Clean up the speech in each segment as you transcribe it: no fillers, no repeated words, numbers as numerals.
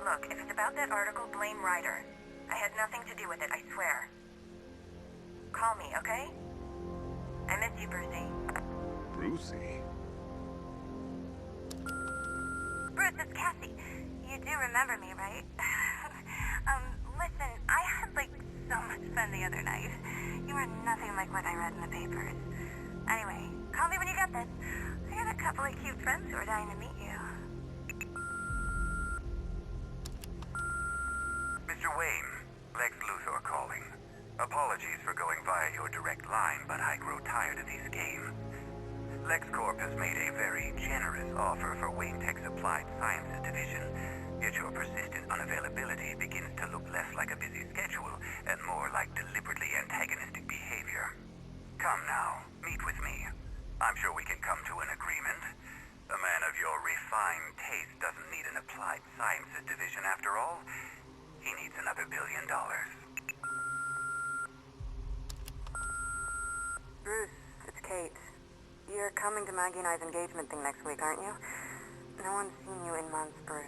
Look, if it's about that article, blame Ryder. I had nothing to do with it, I swear. Call me, okay? I miss you, Brucey. Brucey? Bruce, it's Cassie. You do remember me, right? Listen, I had, so much fun the other night. You are nothing like what I read in the papers. Anyway, call me when you get this. I got a couple of cute friends who are dying to meet you. Mr. Wayne, Lex Luthor calling. Apologies for going via your direct line, but I grow tired of these games. LexCorp has made a very generous offer for Wayne Tech's Applied Sciences division, yet your persistent unavailability begins to look less like a busy schedule and more like deliberately antagonistic behavior. Come now, meet with me. I'm sure we can come to an agreement. A man of your refined taste doesn't need an Applied Sciences division after all. He needs another $1 billion. Bruce, it's Kate. You're coming to Maggie and I's engagement thing next week, aren't you? No one's seen you in months, Bruce.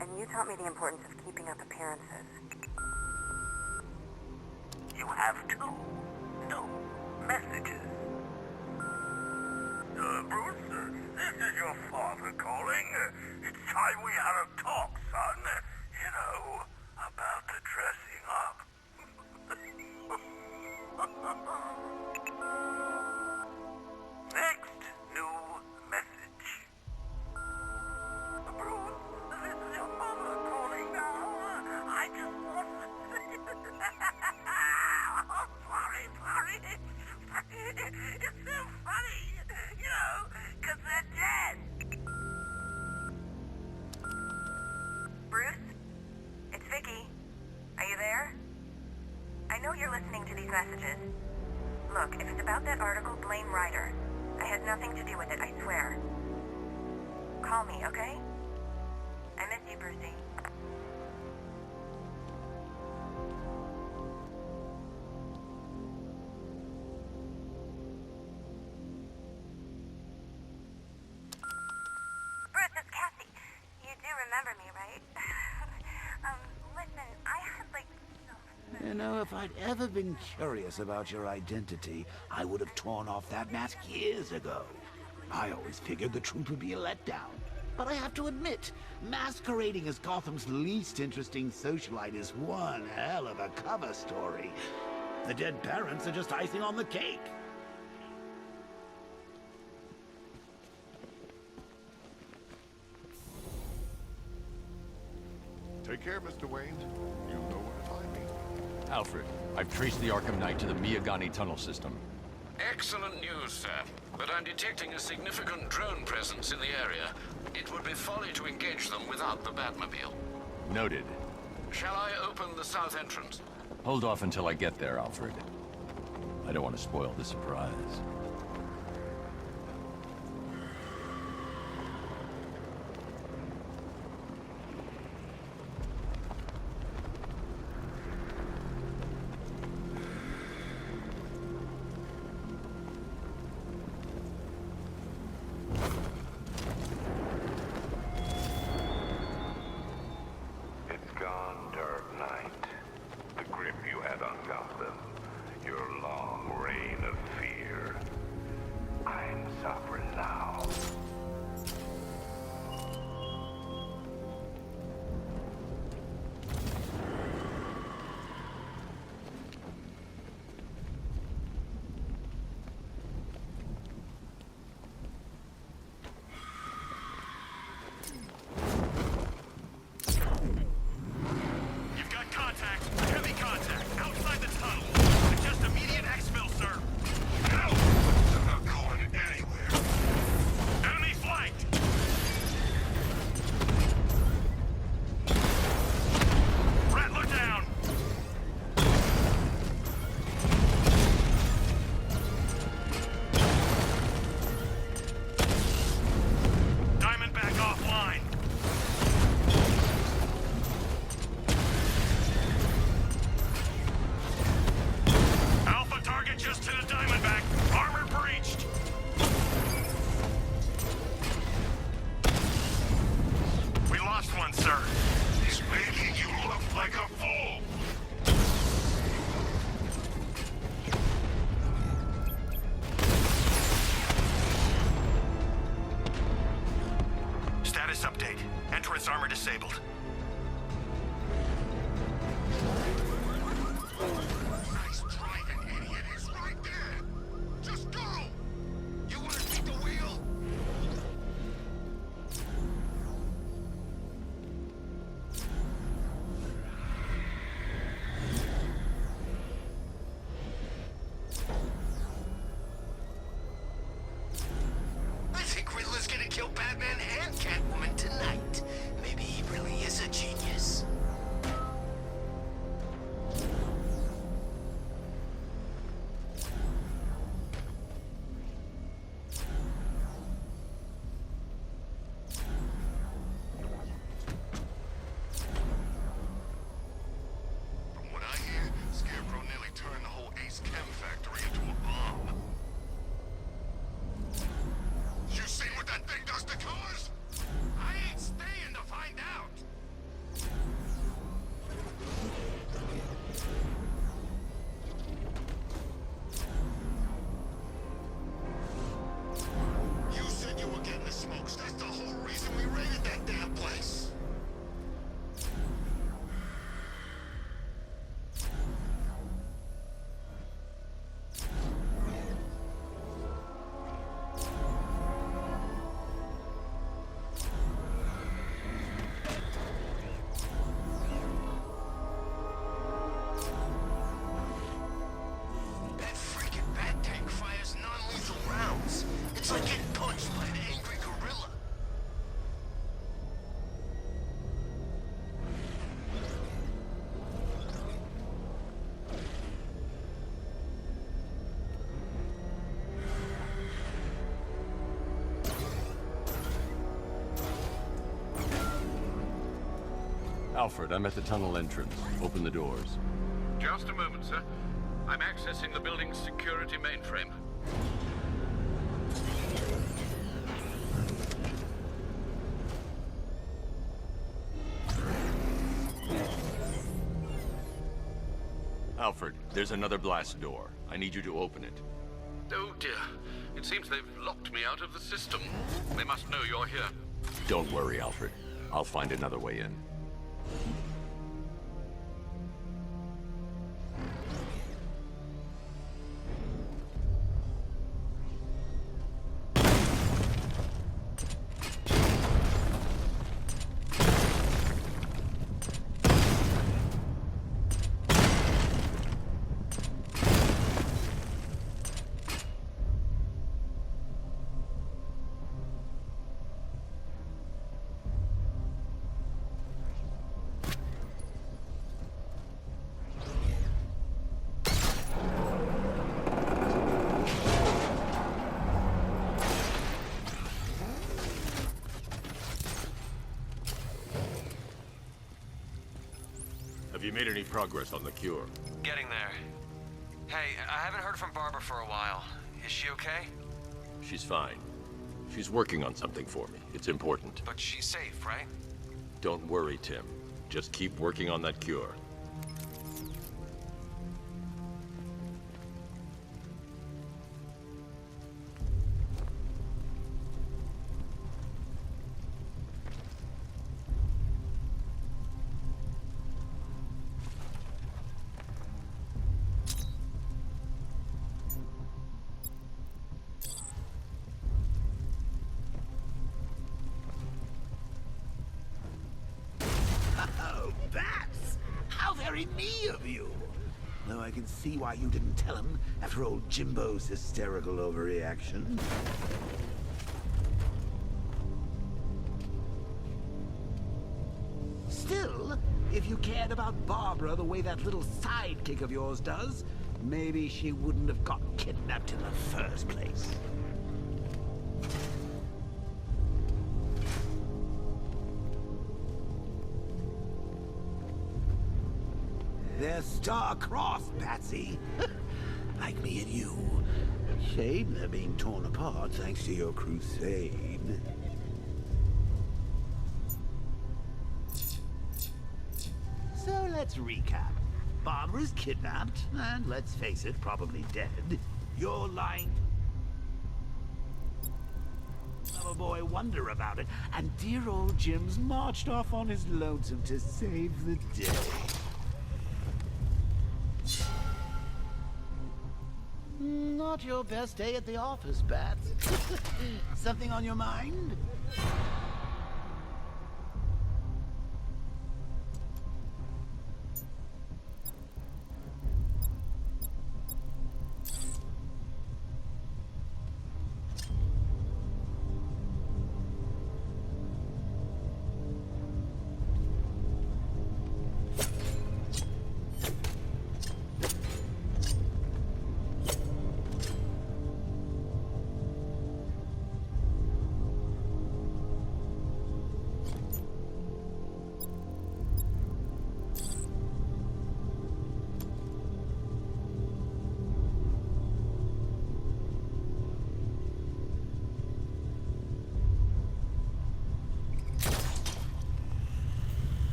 And you taught me the importance of keeping up appearances. You have two new messages. Bruce, this is your father calling. It's time we had a talk, son. You know, about the dressing up. Next new message. Bruce, this is your mother calling now. I just want to say... Oh, sorry. It's so funny, you know, because they're dead. Bruce? It's Vicky. Are you there? I know you're listening to these messages. Look, if it's about that article, blame Ryder. I had nothing to do with it, I swear. Call me, okay? I miss you, Brucey. Bruce, it's Cassie. You do remember me, right? Listen, I had, so much... You know, if I'd ever been curious about your identity, I would have torn off that mask years ago. I always figured the truth would be a letdown. But I have to admit, masquerading as Gotham's least interesting socialite is one hell of a cover story. The dead parents are just icing on the cake. Take care, Mr. Wayne. You know where to find me. Alfred, I've traced the Arkham Knight to the Miyagani tunnel system. Excellent news, sir. But I'm detecting a significant drone presence in the area. It would be folly to engage them without the Batmobile. Noted. Shall I open the south entrance? Hold off until I get there, Alfred. I don't want to spoil the surprise. It's gone, Dark Knight. The grip you had on Gotham. Your long reign of fear. Surface armor disabled. Nice driving, idiot. He's right there. Just go. You want to take the wheel? I think Riddler's gonna kill Batman and Catwoman tonight. Maybe he really is a genius. From what I hear, Scarecrow nearly turned the whole Ace Chem factory into a bomb. You seen what that thing does to cars? I ain't staying to find out. You said you were getting the smokes. That's the whole reason we raided that damn place. That freaking bat tank fires non-lethal rounds. It's like getting punched by an angry gorilla. Alfred, I'm at the tunnel entrance. Open the doors. Just a moment, sir. I'm accessing the building's security mainframe. Alfred, there's another blast door. I need you to open it. Oh dear. It seems they've locked me out of the system. They must know you're here. Don't worry, Alfred. I'll find another way in. Have you made any progress on the cure? Getting there. Hey, I haven't heard from Barbara for a while. Is she okay? She's fine. She's working on something for me. It's important. But she's safe, right? Don't worry, Tim. Just keep working on that cure. Oh, bats! How very me of you! Though I can see why you didn't tell him after old Jimbo's hysterical overreaction. Still, if you cared about Barbara the way that little sidekick of yours does, maybe she wouldn't have got kidnapped in the first place. They're star-crossed, Patsy. Like me and you. Shame they're being torn apart thanks to your crusade. So let's recap. Barbara's kidnapped, and let's face it, probably dead. You're lying. Of a little boy wonder about it, and dear old Jim's marched off on his lonesome to save the day. Not your best day at the office, Bats. Something on your mind?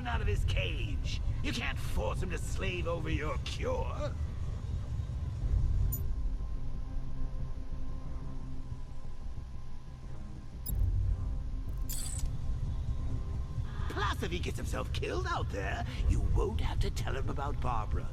Out of his cage. You can't force him to slave over your cure. Plus, if he gets himself killed out there, you won't have to tell him about Barbara.